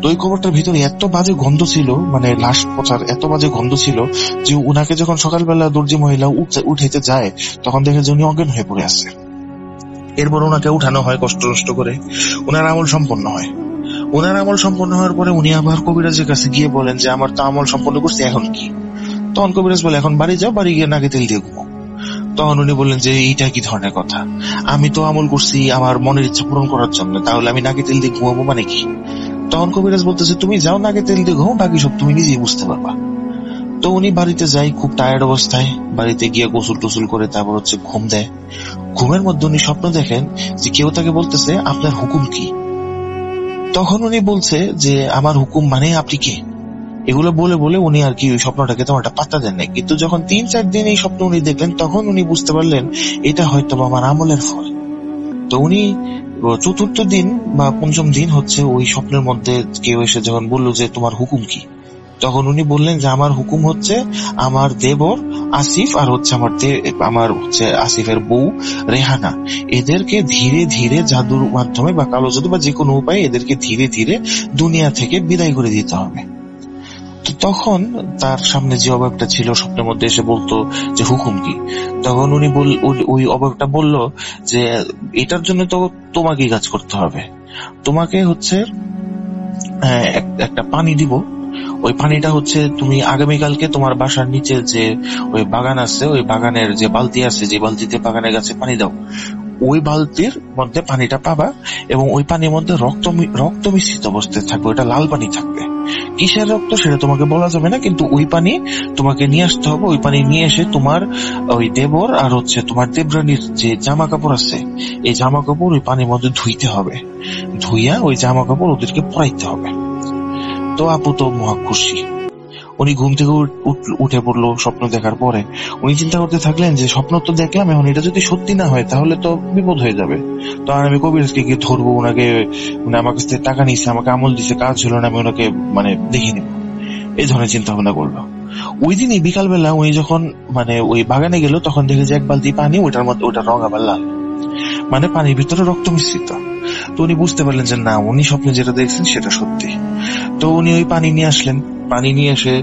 Speaker 5: তো ওই কবরটার ভিতরে এত বাজে গন্ধ ছিল, মানে লাশ পচার এত বাজে গন্ধ ছিল যে উনাকে যখন সকালবেলা দর্জি মহিলা উঠাইতে যায় তখন দেখে যে উনি অজ্ঞান হয়ে পড়ে আছে। এরপর ওনাকে উঠানো হয় কষ্ট করে, ওনার আমল সম্পন্ন হয়। ওনার আমল সম্পন্ন হওয়ার পরে উনি আবার কবিরাজের কাছে গিয়ে বলেন যে আমার তো আমল সম্পন্ন করছি, এখন কি? তখন কবিরাজ বলে এখন বাড়ি যাও, বাড়ি গিয়ে নাকে তেল দিয়ে ঘুমো। তখন উনি বললেন যে এইটা কি ধরনের কথা, আমি তো আমল করছি আমার মনের ইচ্ছা পূরণ করার জন্য, তাহলে আমি নাকে তেল দিয়ে ঘুমাবো মানে কি? তখন কবিরাজ বলতেছে তুমি যাও নাকে তেল দিয়ে ঘুমো, বাকি সব তুমি নিজেই বুঝতে পারবা। তো উনি বাড়িতে যাই খুব টায়ার্ড অবস্থায়, বাড়িতে গিয়ে গোসল টোসল করে তারপর হচ্ছে ঘুম দেয়। ঘুমের মধ্যে উনি স্বপ্ন দেখেন যে কেউ তাকে বলতেছে আপনার হুকুম কি? তখন উনি বলছে যে আমার হুকুম মানে আপনি কে? এগুলো বলে বলে উনি আর কি ওই স্বপ্নটাকে তেমন একটা পাত্তা দেন নাই। কিন্তু যখন 3-4 দিন এই স্বপ্ন উনি দেখলেন তখন উনি বুঝতে পারলেন এটা হয়তো আমার আমলের ফল। তো উনি 4র্থ দিন বা 5ম দিন হচ্ছে ওই স্বপ্নের মধ্যে কেউ এসে যখন বললো যে তোমার হুকুম কি, তখন উনি বললেন যে আমার হুকুম হচ্ছে আমার দেবর আসিফ আর হচ্ছে আমার হচ্ছে আসিফের বউ রেহানা, এদেরকে ধীরে ধীরে জাদুর মাধ্যমে বা কালো জাদু বা যে কোনো উপায়ে এদেরকে ধীরে ধীরে দুনিয়া থেকে বিদায় করে দিতে হবে। তো তখন তার সামনে যে অবয়বটা ছিল স্বপ্নের মধ্যে এসে বলতো যে হুকুম কি, তখন উনি ওই অবয়বটা বলল যে এটার জন্য তো তোমাকেই কাজ করতে হবে, তোমাকে হচ্ছে একটা পানি দিব, ওই পানিটা হচ্ছে তুমি আগামীকালকে তোমার বাসার নিচে যে ওই বাগান আছে ওই বাগানের যে বালতি আছে, যে বালতিতে বাগানের গাছে পানি দাও, ওই বালতির মধ্যে পানিটা পাবা এবং ওই পানির মধ্যে রক্ত মিশ্রিত অবস্থায় থাকবে, ওটা লাল পানি থাকবে। কিসের রক্ত সেটা তোমাকে বলা যাবে না, কিন্তু ওই পানি তোমাকে নিয়ে আসতে হবে। ওই পানি নিয়ে এসে তোমার ওই দেবর আর হচ্ছে তোমার দেবরানীর যে জামা কাপড় আছে এই জামা কাপড় ওই পানির মধ্যে ধুইতে হবে, ধুইয়া ওই জামা কাপড় ওদেরকে পরাইতে হবে। তো আপু তো মহা খুশি, উনি ঘুম থেকে উঠে পড়লো স্বপ্ন দেখার পরে। উনি চিন্তা করতে থাকলেন যে স্বপ্ন তো দেখলাম, এখন এটা যদি সত্যি না হয় তাহলে তো বিপদ হয়ে যাবে। তো আর আমি কবিরাজকে গিয়ে ধরবো, ওনাকে মানে আমার কাছ থেকে টাকা নিচ্ছে, আমাকে আমল দিচ্ছে, কাজ ছিল না, আমি ওনাকে মানে দেখে নিব, এই ধরনের চিন্তা ভাবনা করলো। ওই দিনই বিকালবেলা উনি যখন মানে ওই বাগানে গেল, তখন দেখে যে এক বালতি পানি, ওইটার মধ্যে ওইটার রং আবার লাল, মানে পানির ভিতরে রক্ত মিশ্রিত। তো উনি বুঝতে পারলেন যে না, উনি স্বপ্নে যেটা দেখছেন সেটা সত্যি। তো উনি ওই পানি নিয়ে আসলেন। পানি নিয়ে এসে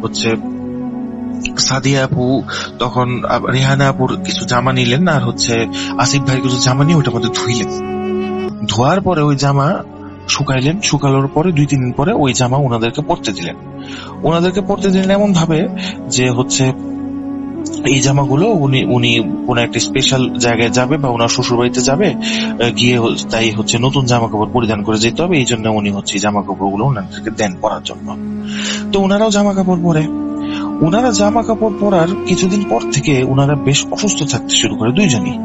Speaker 5: হচ্ছে সাদিয়া আপু, তখন রেহানা আপুর কিছু জামা নিলেন, আর হচ্ছে আসিফ ভাই কিছু জামা নিয়ে ওইটার মধ্যে ধুইলেন। ধোয়ার পরে ওই জামা শুকাইলেন। শুকানোর পরে 2-3 দিন পরে ওই জামা ওনাদেরকে পরতে দিলেন। ওনাদেরকে পরতে দিলেন এমন ভাবে যে হচ্ছে এই জামাগুলো উনি কোন একটা স্পেশাল জায়গায় যাবে বা ওনার শ্বশুর বাড়িতে যাবে, গিয়ে তাই হচ্ছে নতুন জামা কাপড় পরিধান করে যেতে হবে। এই জন্য উনি হচ্ছে জামা কাপড় গুলো ওনাদেরকে দেন পরার জন্য। তো ওনারাও জামা কাপড় পরে। ওনারা জামা কাপড় পরার কিছুদিন পর থেকে ওনারা বেশ অসুস্থ থাকতে শুরু করে। দুইজনই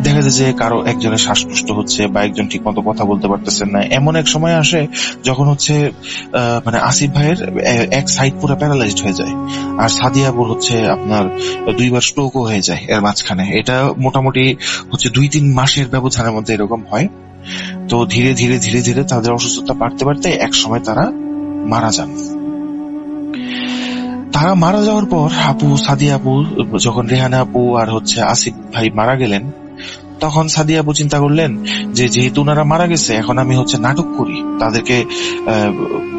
Speaker 5: দেখা যায় যে কারো একজনের শ্বাসকষ্ট হচ্ছে বা একজন ঠিক মতো কথা বলতে পারতেছেন না। এমন এক সময় আসে যখন হচ্ছে মানে আসিফ ভাইয়ের এক সাইড পুরো প্যারালাইজড হয়ে যায়, আর সাদিয়া আপুর হচ্ছে আপনার 2বার স্ট্রোকও হয়ে যায় এর মাঝখানে। এটা মোটামুটি হচ্ছে 2-3 মাসের ব্যবধানের মধ্যে এরকম হয়। তো ধীরে ধীরে ধীরে ধীরে তাদের অসুস্থতা বাড়তে বাড়তে এক সময় তারা মারা যান। তারা মারা যাওয়ার পর সাদিয়া আপু যখন রেহানা আপু আর হচ্ছে আসিফ ভাই মারা গেলেন, তখন সাদিয়া আপু চিন্তা করলেন যে যেহেতু ওনারা মারা গেছে, এখন আমি হচ্ছে নাটক করি, তাদেরকে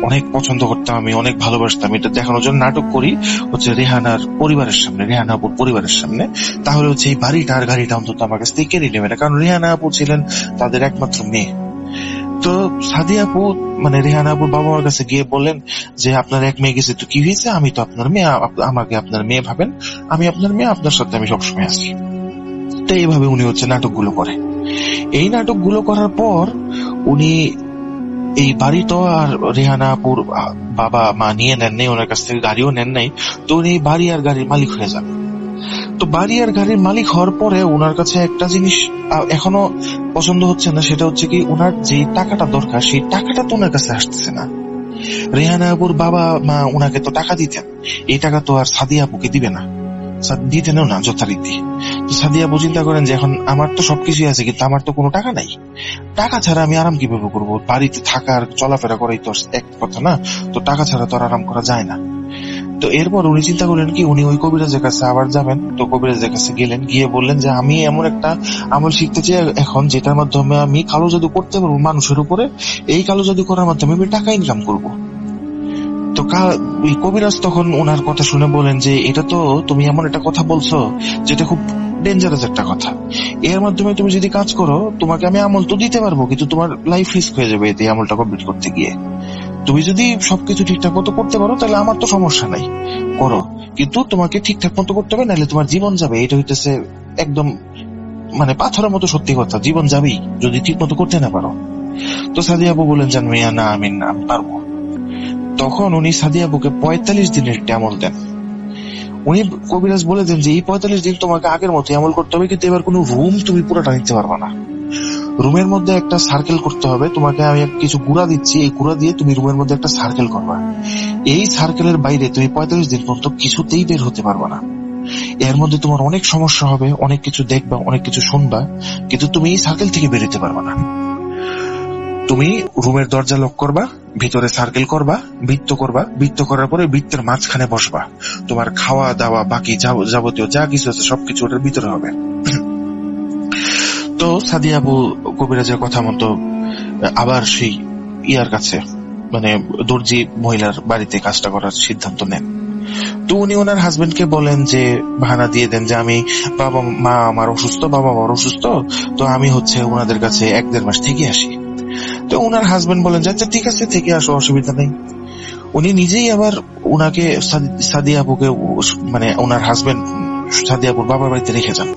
Speaker 5: অনেক পছন্দ করতাম, আমি অনেক ভালোবাসতাম, এটা দেখানোর জন্য নাটক করি হচ্ছে রেহানার পরিবারের সামনে, রেহানা আপুর পরিবারের সামনে। তাহলে হচ্ছে এই বাড়িটা আর গাড়িটা অন্তত আমার কাছ থেকে কেড়ে নেবে না, কারণ রেহানা আপু ছিলেন তাদের একমাত্র মেয়ে। তো সাদিয়া আপু মানে রেহানা আপুর বাবা মার কাছে গিয়ে বললেন যে আপনার এক মেয়ে গেছে, তো কি হয়েছে, আমি তো আপনার মেয়ে, আমাকে আপনার মেয়ে ভাবেন, আমি আপনার মেয়ে, আপনার সাথে আমি সবসময় আছি। তো এইভাবে উনি হচ্ছে নাটকগুলো করে। এই নাটকগুলো করার পর উনি এই বাড়ি তো আর রেহানা আপুর বাবা মা নিয়ে নেন নাই, ওনার কাছ থেকে গাড়িও নেন নাই। তো উনি বাড়ি আর গাড়ির মালিক হয়ে যান। তো বাড়ি আর গাড়ির মালিক হওয়ার পরে ওনার কাছে একটা জিনিস এখনো পছন্দ হচ্ছে না, সেটা হচ্ছে কি ওনার যে টাকাটা দরকার সেই টাকাটা তো ওনার কাছে আসতেছে না। রেহানা আপুর বাবা মা ওনাকে তো টাকা দিতেন, এই টাকা তো আর সাদিয়া আপুকে দিবে না, দিতেনও না যথারীতি। তো সাদিয়া আপু চিন্তা করেন যে এখন আমার তো সবকিছুই আছে, কিন্তু আমার তো কোনো টাকা নাই, টাকা ছাড়া আমি আরাম কিভাবে করবো, বাড়িতে থাকার চলাফেরা করাই তো এক কথা না, তো টাকা ছাড়া তো আর আরাম করা যায় না। তো এরপর উনি চিন্তা করলেন কি উনি ওই কবিরাজের কাছে আবার যাবেন। তো কবিরাজের কাছে গেলেন, গিয়ে বললেন যে আমি এমন একটা আমল শিখতে চাই এখন, যেটার মাধ্যমে আমি কালো জাদু করতে পারবো মানুষের উপরে, এই কালো জাদু করার মাধ্যমে আমি টাকা ইনকাম করবো। তো কবিরাজ তখন ওনার কথা শুনে বলেন যে এটা তো তুমি এমন একটা কথা বলছো যেটা খুব ডেঞ্জারাস একটা কথা, এর মাধ্যমে তুমি যদি কাজ করো তোমাকে আমি আমল তো দিতে পারবো, কিন্তু তোমার লাইফ রিস্ক হয়ে যাবে এতে আমলটা কমপ্লিট করতে গিয়ে। তুমি যদি সবকিছু ঠিকঠাক মতো করতে পারো তাহলে আমার তো সমস্যা নাই, করো, কিন্তু তোমাকে ঠিকঠাক মতো করতে হবে, নাহলে তোমার জীবন যাবে। এটা হইতেছে একদম মানে পাথরের মতো সত্যি কথা, জীবন যাবেই যদি ঠিক মতো করতে না পারো। তো সাদিয়া আপু বলেন যে না আমি পারবো। তখন উনি সাদিয়া আপুকে 45 দিনের একটা আমল দেন। উনি কবিরাজ বলে দেন যে এই 45 দিন তোমাকে আগের মতো আমল করতে হবে, কিন্তু এবার কোনো রুম তুমি পুরোটা নিতে পারবে না, রুমের মধ্যে একটা সার্কেল করতে হবে। তোমাকে আমি কিছু গুঁড়া দিচ্ছি, এই গুঁড়া দিয়ে তুমি রুমের মধ্যে একটা সার্কেল করবা। এই সার্কেলের বাইরে তুমি 45 দিন পর্যন্ত কিছুতেই বের হতে পারবে না। এর মধ্যে তোমার অনেক সমস্যা হবে, অনেক কিছু দেখবা, অনেক কিছু শুনবা, কিন্তু তুমি এই সার্কেল থেকে বেরোতে পারবে না। তুমি রুমের দরজা লক করবা, ভিতরে সার্কেল করবা, বৃত্ত করবা, বৃত্ত করার পরে বৃত্তের মাঝখানে বসবা, তোমার খাওয়া দাওয়া বাকি যাবতীয় যা কিছু আছে সবকিছু ওটার ভিতরে হবে। তো সাদিয়া আপু কবিরাজের কথা মতো আবার সেই ইয়ার কাছে মানে দর্জি মহিলার বাড়িতে কাজটা করার সিদ্ধান্ত নেন। তো উনি ওনার হাজবেন্ডকে বলেন যে বাহানা দিয়ে দেন যে আমি বাবা মা আমার অসুস্থ, তো আমি হচ্ছে ওনাদের কাছে 1-1.5 মাস থেকে আসি। তো ওনার হাজবেন্ড বলেন যে আচ্ছা ঠিক আছে থেকে আসো, অসুবিধা নেই। উনি নিজেই আবার ওনাকে সাদিয়া আপুকে মানে ওনার হাজবেন্ড সাদিয়া আপুর বাবার বাড়িতে রেখে যান।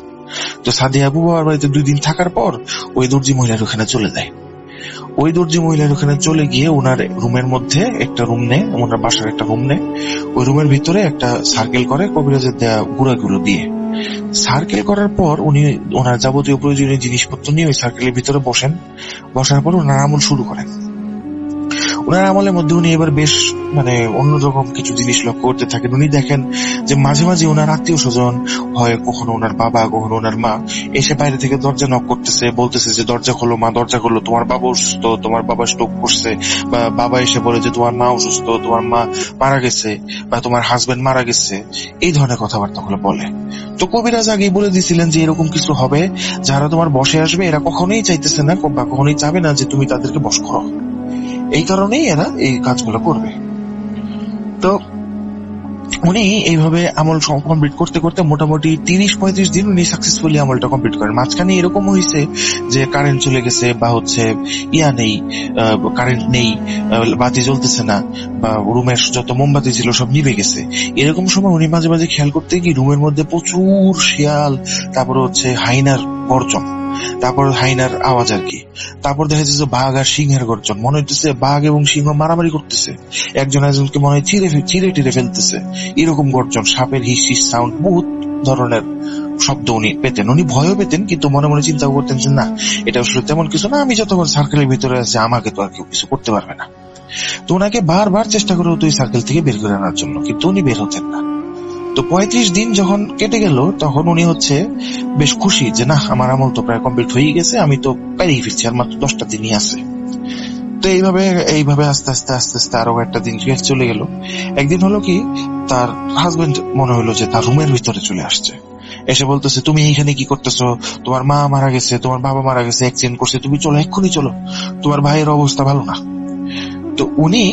Speaker 5: তো সাদিয়া আপু বাবার বাড়িতে 2 দিন থাকার পর ওই দর্জি মহিলার ওখানে চলে যায়। ওই দর্জি মহিলার ওখানে চলে গিয়ে ওনার রুমের মধ্যে একটা রুম নেয়, ওনার বাসার একটা রুম নেয়, ওই রুমের ভিতরে একটা সার্কেল করে কবিরাজের দেয়া গুঁড়াগুলো দিয়ে। সার্কেল করার পর উনি ওনার যাবতীয় প্রয়োজনীয় জিনিসপত্র নিয়ে ওই সার্কেলের ভিতরে বসেন। বসার পর ওনার আমল শুরু করেন। ওনার আমলের মধ্যে উনি এবার বেশ মানে অন্যরকম কিছু জিনিস লক্ষ্য করতে থাকেন। উনি দেখেন যে মাঝে মাঝে ওনার আত্মীয় স্বজন হয়, কখনো ওনার বাবা, কখনো ওনার মা এসে বাইরে থেকে দরজা নক করতেছে, বলতেছে যে দরজা খোলো মা, দরজা খোলো, তোমার বাবা অসুস্থ, তোমার বাবা স্ট্রোক করছে, বা বাবা এসে বলে যে তোমার মা অসুস্থ, তোমার মা মারা গেছে, বা তোমার হাজবেন্ড মারা গেছে, এই ধরনের কথাবার্তা গুলো বলে। তো কবিরাজ আগেই বলে দিয়েছিলেন যে এরকম কিছু হবে, যারা তোমার বসে আসবে এরা কখনোই চাইতেছে না বা কখনোই চাবে না যে তুমি তাদেরকে বশ করো, এই কারণেই এরা এই কাজগুলো করবে। তো উনি এইভাবে আমল কমপ্লিট করতে করতে মোটামুটি 30-35 দিন উনি সাকসেসফুলি আমলটা কমপ্লিট করেন। মাঝখানে এরকম হয়েছে যে কারেন্ট চলে গেছে, বা হচ্ছে নেই, কারেন্ট নেই, বাতি জ্বলতেছে না, বা রুমের যত মোমবাতি ছিল সব নিভে গেছে। এরকম সময় উনি মাঝে মাঝে খেয়াল করতে গিয়ে রুমের মধ্যে প্রচুর শিয়াল, তারপর হচ্ছে হাইনার গর্জন, তারপর হাইনার আওয়াজ আর কি, তারপর দেখা যাচ্ছে বাঘ আর সিংহের গর্জন, মনে হইতেছে বাঘ এবং সিংহ মারামারি করতেছে, একজন একজনকে মনে হয় চিরে টিরে ফেলতেছে, এরকম গর্জন, সাপের হিস হিস সাউন্ড, বহুত ধরনের শব্দ উনি পেতেন। উনি ভয়ও পেতেন, কিন্তু মনে মনে চিন্তা করতেন যে না, এটা আসলে তেমন কিছু না, আমি যতক্ষণ সার্কেলের ভিতরে আছে আমাকে তো আর কেউ কিছু করতে পারবে না। তো ওনাকে বারবার চেষ্টা করে হতো এই সার্কেল থেকে বের করে আনার জন্য, কিন্তু উনি বের হতেন না। তো 35 দিন যখন কেটে গেল তখন উনি হচ্ছে বেশ খুশি যে না, আমার আমল তো প্রায় কমপ্লিট হয়ে গেছে, আমি তো পেরিয়ে ফিরছি, আর মাত্র 10টা দিনই আছে। তো এইভাবে আস্তে আস্তে আরো একটা দিন চলে গেল। একদিন হলো কি, তার হাজবেন্ড মনে হলো যে তার রুমের ভিতরে চলে আসছে, এসে বলতেছে তুমি এইখানে কি করতেছো, তোমার মা মারা গেছে, তোমার বাবা মারা গেছে, অ্যাক্সিডেন্ট করছে, তুমি চলো, এক্ষুনি চলো, তোমার ভাইয়ের অবস্থা ভালো না। তো উনি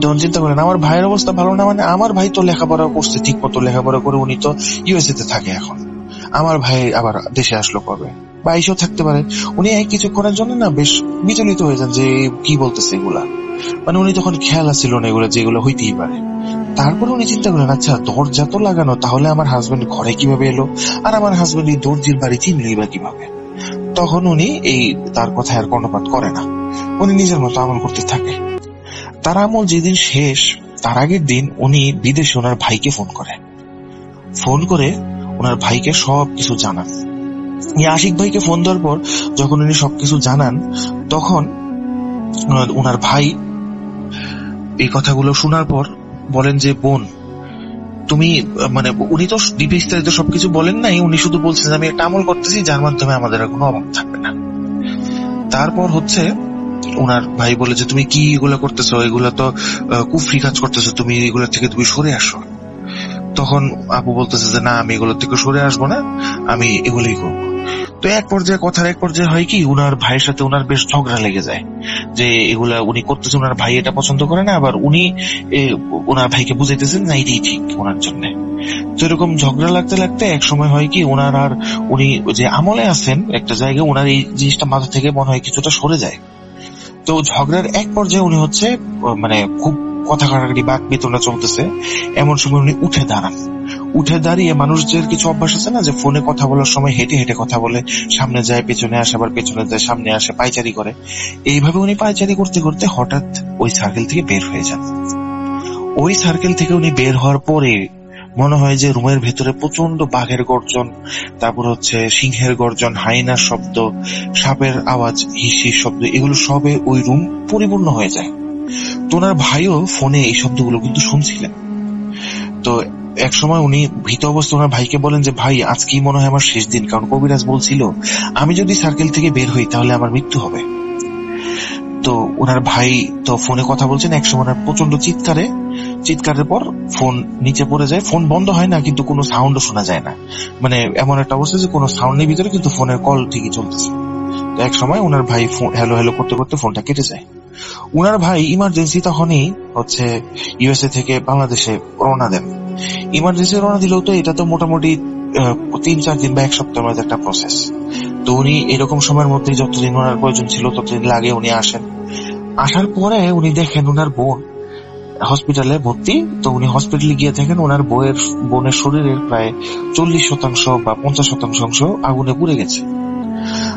Speaker 5: যখন চিন্তা করেন আমার ভাইয়ের অবস্থা ভালো না, মানে আমার ভাই তো লেখাপড়া করছে, ঠিক মতো লেখাপড়া করে উনি তো ইউএসএ তে থাকে এখন, আমার ভাই আবার দেশে আসলো কবে, বা এসেও থাকতে পারে। উনি কিছুক্ষণের জন্য না বেশ বিচলিত হয়ে যান যে কি বলতেছে এগুলা, মানে উনি তখন খেয়াল আসছিল না এগুলো যেগুলো হইতেই পারে। তারপরে উনি চিন্তা করেন আচ্ছা দরজা তো লাগানো, তাহলে আমার হাজবেন্ড ঘরে কিভাবে এলো, আর আমার হাজবেন্ড এই দর্জির বাড়ি চিনলই বা কিভাবে। তখন উনি এই তার কথা আর কর্ণপাত করে না, উনি নিজের মতো আমল করতে থাকে। তার আমল যেদিন শেষ তার আগের দিন উনি বিদেশে ওনার ভাইকে ফোন করে ওনার ভাইকে সবকিছু জানান। আশিক ভাইকে ফোন দেওয়ার পর যখন উনি সবকিছু জানান, তখন ওনার ভাই এই কথাগুলো শোনার পর বলেন যে বোন তুমি, মানে উনি তো বিস্তারিত সবকিছু বলেন নাই, উনি শুধু বলছেন আমি একটা আমল করতেছি যার মাধ্যমে আমাদের আর কোনো অভাব থাকবে না। তারপর হচ্ছে ওনার ভাই বলে যে তুমি কি এগুলো করতেছো, এগুলো তো কুফরি কাজ করতেছো, তুমি এগুলো থেকে তুমি সরে আসো। তখন আপু বলতেছে যে না, আমি এগুলো থেকে সরে আসবো না, আমি এগুলোই করবো। তো এক পর্যায়ে হয় কি, উনার ভাইয়ের সাথে উনার বেশ ঝগড়া লেগে যায় যে এগুলা উনি করতেছে, উনার ভাই এটা পছন্দ করে না, আবার উনি ওনার ভাইকে বুঝাইতেছেন না এটাই ঠিক ওনার জন্য। তো এরকম ঝগড়া লাগতে লাগতে এক সময় হয় কি, ওনার আর উনি যে আমলে আছেন একটা জায়গায়, ওনার এই জিনিসটা মাথা থেকে মনে হয় কিছুটা সরে যায়। তো ঝগড়ার এক পর্যায়ে উনি হচ্ছে মানে খুব কথা কাটাকাটি বাক বেতনা চলতেছে, এমন সময় উনি উঠে দাঁড়িয়ে, মানুষদের কিছু অভ্যাস আছে না যে ফোনে কথা বলার সময় হেঁটে হেঁটে কথা বলে, সামনে যায় পেছনে আসে, আবার পেছনে যায় সামনে আসে, পায়চারি করে। এইভাবে উনি পায়চারি করতে করতে হঠাৎ ওই সার্কেল থেকে বের হয়ে যান। ওই সার্কেল থেকে উনি বের হওয়ার পরে মনে হয় যে রুমের ভেতরে প্রচন্ড বাঘের গর্জন, তারপর হচ্ছে সিংহের গর্জন, হাইনার শব্দ, সাপের আওয়াজ, হিসির শব্দ, এগুলো সবে ওই রুম পরিপূর্ণ হয়ে যায়। তো ওনার ভাইও ফোনে এই শব্দগুলো কিন্তু শুনছিলেন। তো এক সময় উনি ভীত অবস্থায় ওনার ভাইকে বলেন যে ভাই আজকেই মনে হয় আমার শেষ দিন, কারণ কবিরাজ বলছিল আমি যদি সার্কেল থেকে বের হই তাহলে আমার মৃত্যু হবে। তো ওনার ভাই তো ফোনে কথা বলছেন, একসময় ওনার প্রচন্ড চিৎকারের পর ফোন নিচে পড়ে যায়। ফোন বন্ধ হয় না, কিন্তু কোনো সাউন্ডও শোনা যায় না, মানে এমন একটা অবস্থা যে কোনো সাউন্ড নেই ভিতরে, কিন্তু ফোনের কল ঠিকই চলতেছে। তো এক সময় ওনার ভাই হ্যালো করতে করতে ফোনটা কেটে যায়। ওনার ভাই ইমার্জেন্সি তখনই হচ্ছে ইউএসএ থেকে বাংলাদেশে রওনা দেন। ইমার্জেন্সি রওনা দিলেও তো এটা তো মোটামুটি 3-4 দিন বা 1 সপ্তাহের মধ্যে একটা প্রসেস। তো উনি এরকম সময়ের মধ্যে যতদিন ওনার প্রয়োজন ছিল ততদিন লাগে উনি আসেন। আসার পরে উনি দেখেন ওনার বোন হসপিটালে ভর্তি। তো উনি হসপিটালে গিয়ে দেখেন ওনার বোনের শরীরের প্রায় 40% বা 50% অংশ আগুনে পুড়ে গেছে।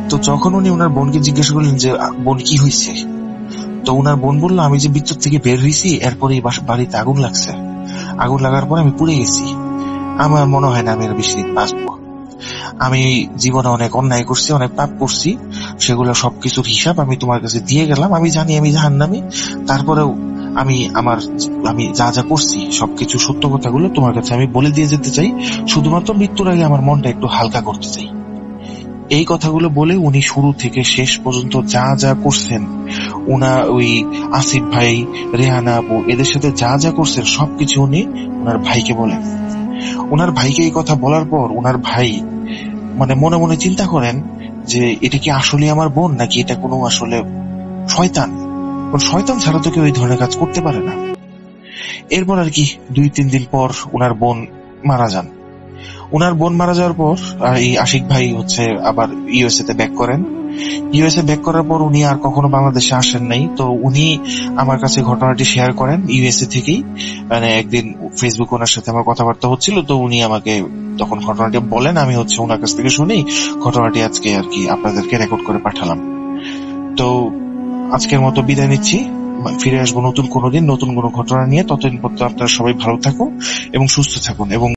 Speaker 5: তো যখন উনি ওনার বোনকে জিজ্ঞাসা করলেন যে বোন কি হয়েছে, তো ওনার বোন বললো আমি যে বিদ্যুৎ থেকে বের হয়েছি এরপরে বাড়িতে আগুন লাগছে, আগুন লাগার পরে আমি পুড়ে গেছি, আমার মনে হয় না আমি আর বেশি দিন বাঁচবো, আমি জীবনে অনেক অন্যায় করছি, অনেক পাপ করছি, সেগুলো সবকিছুর হিসাব আমি তোমার কাছে দিয়ে গেলাম। আমি জানি আমি জাহান্নামী, তারপরেও আমি যা যা করছি সবকিছু সত্য কথাগুলো তোমার কাছে আমি বলে দিয়ে যেতে চাই, শুধুমাত্র মৃত্যুর আগে আমার মনটা একটু হালকা করতে চাই। এই কথাগুলো বলে উনি শুরু থেকে শেষ পর্যন্ত যা যা করছেন, ওই আসিফ ভাই, রেহানা আপু এদের সাথে যা যা করছেন সবকিছু উনি ওনার ভাইকে বলেন। ওনার ভাইকে এই কথা বলার পর ওনার ভাই মানে মনে মনে চিন্তা করেন যে এটা কি আসলে আমার বোন, নাকি এটা কোনো আসলে শয়তান। শয়তান ছাড়া তো কেউ এই ধরনের কাজ করতে পারে না। এরপর আর কি 2-3 দিন পর ওনার বোন মারা যান। ওনার বোন মারা যাওয়ার পর এই আশিক ভাই হচ্ছে আবার ইউএসএ তে ব্যাক করেন। ইউএসএ ব্যাক করার পর উনি আর কখনো বাংলাদেশে আসেন নাই। তো উনি আমার কাছে ঘটনাটি শেয়ার করেন ইউএসএ থেকেই। মানে একদিন ফেসবুক ওনার সাথে আমার কথাবার্তা হচ্ছিল, তো উনি আমাকে তখন ঘটনাটি বলেন। আমি হচ্ছে ওনার কাছ থেকে শুনি ঘটনাটি আজকে আর কি আপনাদেরকে রেকর্ড করে পাঠালাম। তো আজকের মতো বিদায় নিচ্ছি, ফিরে আসবো নতুন কোনো দিন নতুন কোনো ঘটনা নিয়ে। ততদিন পর্যন্ত আপনারা সবাই ভালো থাকুন এবং সুস্থ থাকুন এবং